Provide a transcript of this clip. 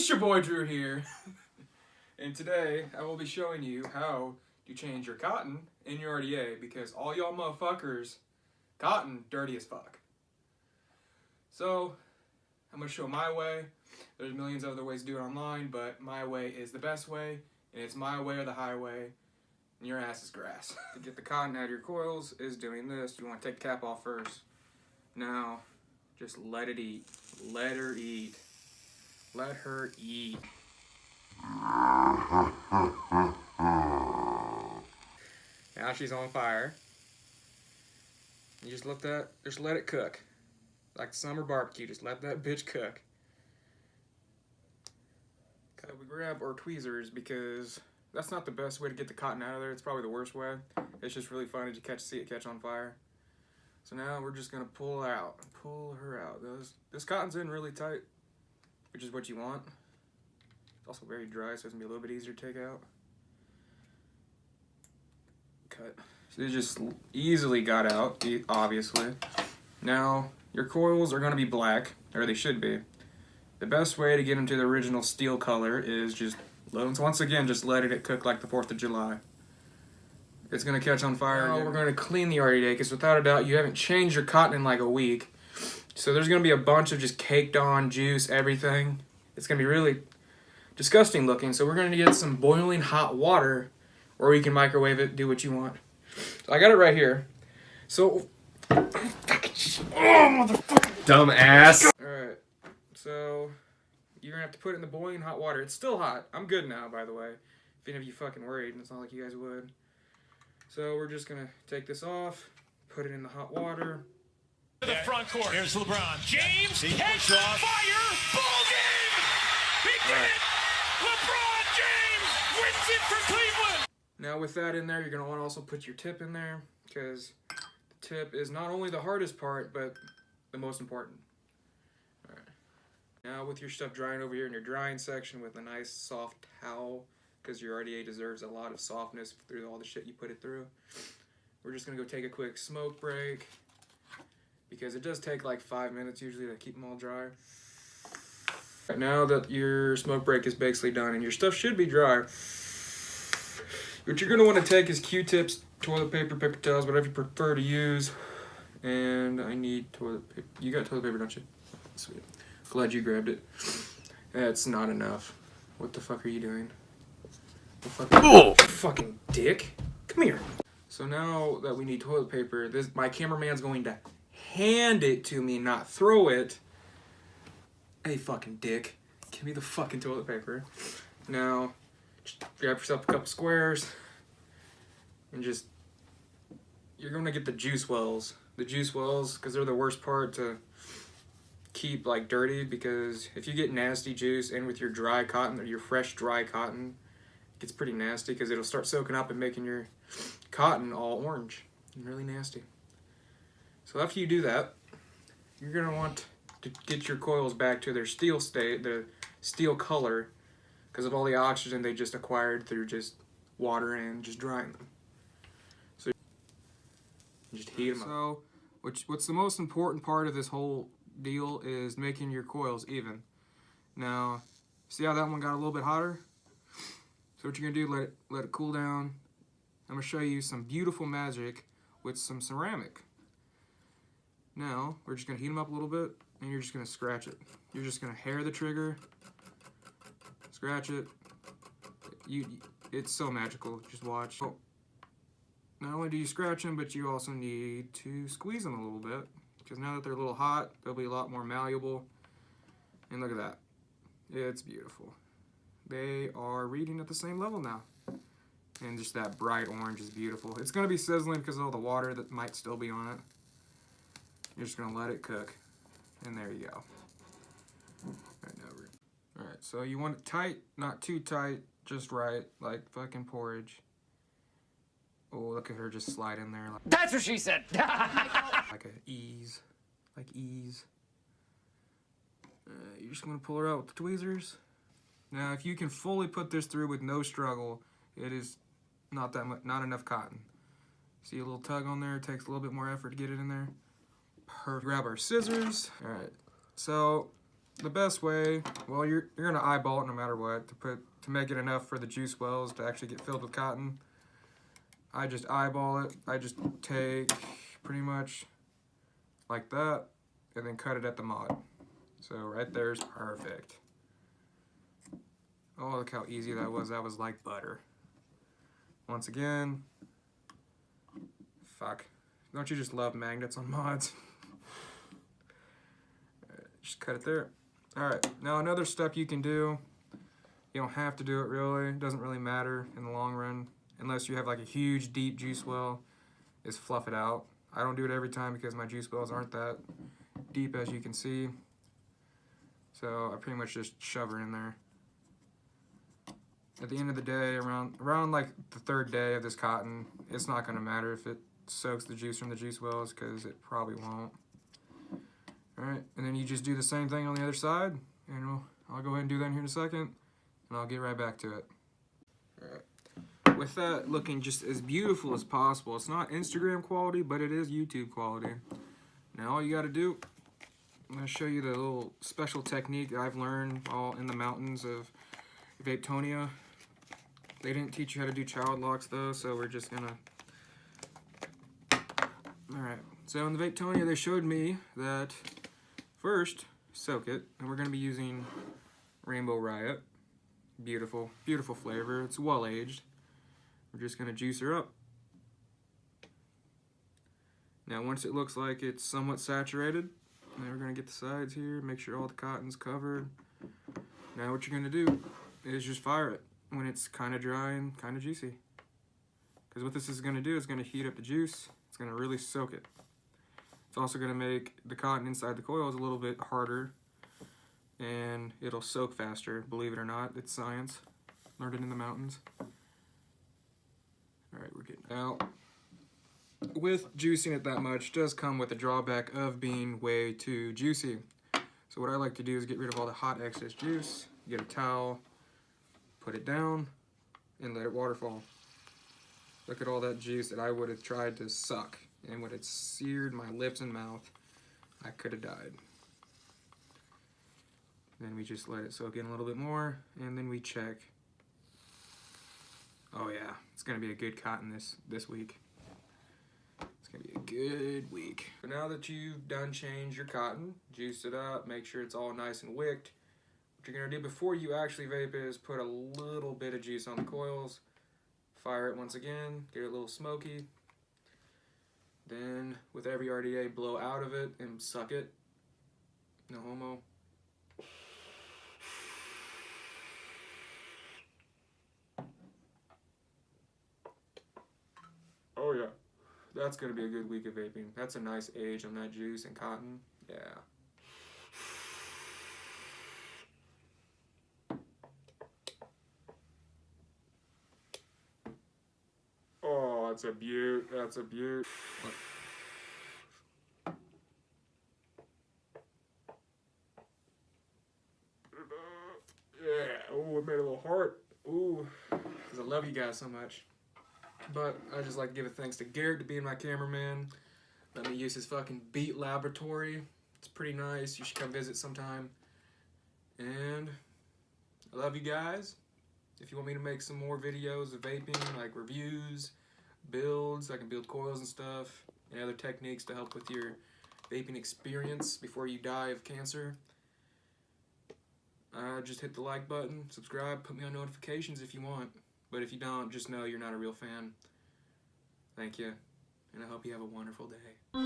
your boy Drew here, and today I will be showing you how to change your cotton in your RDA, because all y'all motherfuckers, cotton dirty as fuck. So, I'm going to show my way. There's millions of other ways to do it online, but my way is the best way, and it's my way or the highway, and your ass is grass. To get the cotton out of your coils is doing this. You want to take the cap off first. Now, just let it eat. Let her eat. Let her eat. Now she's on fire. You just let it cook. Like summer barbecue, just let that bitch cook. So we grab our tweezers because that's not the best way to get the cotton out of there. It's probably the worst way. It's just really funny to see it catch on fire. So now we're just gonna pull her out. This cotton's in really tight, which is what you want. It's also very dry, so it's gonna be a little bit easier to take out. Cut. So it just easily got out, obviously. Now, your coils are gonna be black, or they should be. The best way to get them to the original steel color is just, once again, just let it cook like the 4th of July. It's gonna catch on fire. Now we're gonna clean the RDA, because without a doubt, you haven't changed your cotton in like a week. So there's gonna be a bunch of just caked on juice, everything. It's gonna be really disgusting looking. So we're gonna get some boiling hot water, or you can microwave it, do what you want. So I got it right here. So, oh motherfucker, dumbass. Alright, so you're gonna have to put it in the boiling hot water. It's still hot. I'm good now, by the way. If any of you fucking worried, and it's not like you guys would. So we're just gonna take this off, put it in the hot water. To the front court. Here's LeBron. James catch fire. Ball game. He did it. LeBron James wins it for Cleveland. Now with that in there, you're gonna want to also put your tip in there, because the tip is not only the hardest part, but the most important. All right. Now with your stuff drying over here in your drying section with a nice soft towel, because your RDA deserves a lot of softness through all the shit you put it through. We're just gonna go take a quick smoke break, because it does take like 5 minutes usually to keep them all dry. Right, now that your smoke break is basically done and your stuff should be dry, what you're gonna want to take is Q-tips, toilet paper, paper towels, whatever you prefer to use. And I need toilet paper. You got toilet paper, don't you? Sweet. Glad you grabbed it. That's not enough. What the fuck are you doing? Fucking dick. Come here. So now that we need toilet paper, my cameraman's going to hand it to me, not throw it. Hey, fucking dick. Give me the fucking toilet paper. Now, just grab yourself a couple squares and you're going to get the juice wells. The juice wells, because they're the worst part to keep like dirty, because if you get nasty juice in with your dry cotton, or your fresh dry cotton, it gets pretty nasty, because it'll start soaking up and making your cotton all orange and really nasty. So after you do that, you're going to want to get your coils back to their steel state, the steel color, because of all the oxygen they just acquired through just water and just drying them. So you just heat them up. So what's the most important part of this whole deal is making your coils even. Now, see how that one got a little bit hotter? So what you're gonna do, let it cool down. I'm gonna show you some beautiful magic with some ceramic. Now, we're just gonna heat them up a little bit, and you're just gonna scratch it. You're just gonna hair the trigger, scratch it. It's so magical, just watch. Oh, not only do you scratch them, but you also need to squeeze them a little bit, because now that they're a little hot, they'll be a lot more malleable. And look at that. It's beautiful. They are reading at the same level now. And just that bright orange is beautiful. It's going to be sizzling because of all the water that might still be on it. You're just going to let it cook. And there you go. Alright, so you want it tight, not too tight, just right, like fucking porridge. Oh, look at her just slide in there. Like, That's what she said. like ease. You're just going to pull her out with the tweezers. Now, if you can fully put this through with no struggle, it is not enough cotton. See a little tug on there? It takes a little bit more effort to get it in there. Perfect. Grab our scissors. All right. So the best way, well, you're gonna eyeball it no matter what to make it enough for the juice wells to actually get filled with cotton. I just eyeball it. I just take pretty much like that and then cut it at the mod. So right there's perfect. Oh, look how easy that was. That was like butter. Once again, fuck. Don't you just love magnets on mods? Just cut it there. Alright, now another step you can do, you don't have to do it really, it doesn't really matter in the long run, unless you have like a huge deep juice well, is fluff it out. I don't do it every time because my juice wells aren't that deep as you can see. So I pretty much just shove her in there. At the end of the day, around like the third day of this cotton, it's not going to matter if it soaks the juice from the juice wells because it probably won't. Alright, and then you just do the same thing on the other side, and I'll go ahead and do that in here in a second, and I'll get right back to it. Alright, with that looking just as beautiful as possible, it's not Instagram quality, but it is YouTube quality. Now all you gotta do, I'm gonna show you the little special technique that I've learned all in the mountains of Vapetonia. They didn't teach you how to do child locks though, so we're just gonna... Alright, so in the Vapetonia they showed me that first, soak it, and we're going to be using Rainbow Riot. Beautiful, beautiful flavor. It's well aged. We're just going to juice her up. Now once it looks like it's somewhat saturated, then we're going to get the sides here, make sure all the cotton's covered. Now what you're going to do is just fire it when it's kind of dry and kind of juicy. Because what this is going to do is going to heat up the juice. It's going to really soak it. It's also going to make the cotton inside the coils a little bit harder, and it'll soak faster, believe it or not. It's science. Learned it in the mountains. Alright, we're getting out. With juicing it that much does come with the drawback of being way too juicy. So what I like to do is get rid of all the hot excess juice, get a towel, put it down, and let it waterfall. Look at all that juice that I would have tried to suck. And when it seared my lips and mouth, I could have died. Then we just let it soak in a little bit more, and then we check. Oh yeah, it's gonna be a good cotton this week. It's gonna be a good week. So now that you've done changed your cotton, juiced it up, make sure it's all nice and wicked. What you're gonna do before you actually vape is put a little bit of juice on the coils, fire it once again, get it a little smoky. Then, with every RDA, blow out of it and suck it. No homo. Oh yeah. That's going to be a good week of vaping. That's a nice age on that juice and cotton. Yeah. Oh, that's a beaut. That's a beaut. Yeah. Oh, it made a little heart. Ooh. Because I love you guys so much. But I just like to give a thanks to Garrett to being my cameraman. Let me use his fucking Beat Laboratory. It's pretty nice. You should come visit sometime. And I love you guys. If you want me to make some more videos of vaping, like reviews, builds, I can build coils and stuff, and other techniques to help with your vaping experience before you die of cancer. Just hit the like button, subscribe, put me on notifications if you want. But if you don't, just know you're not a real fan. Thank you, and I hope you have a wonderful day.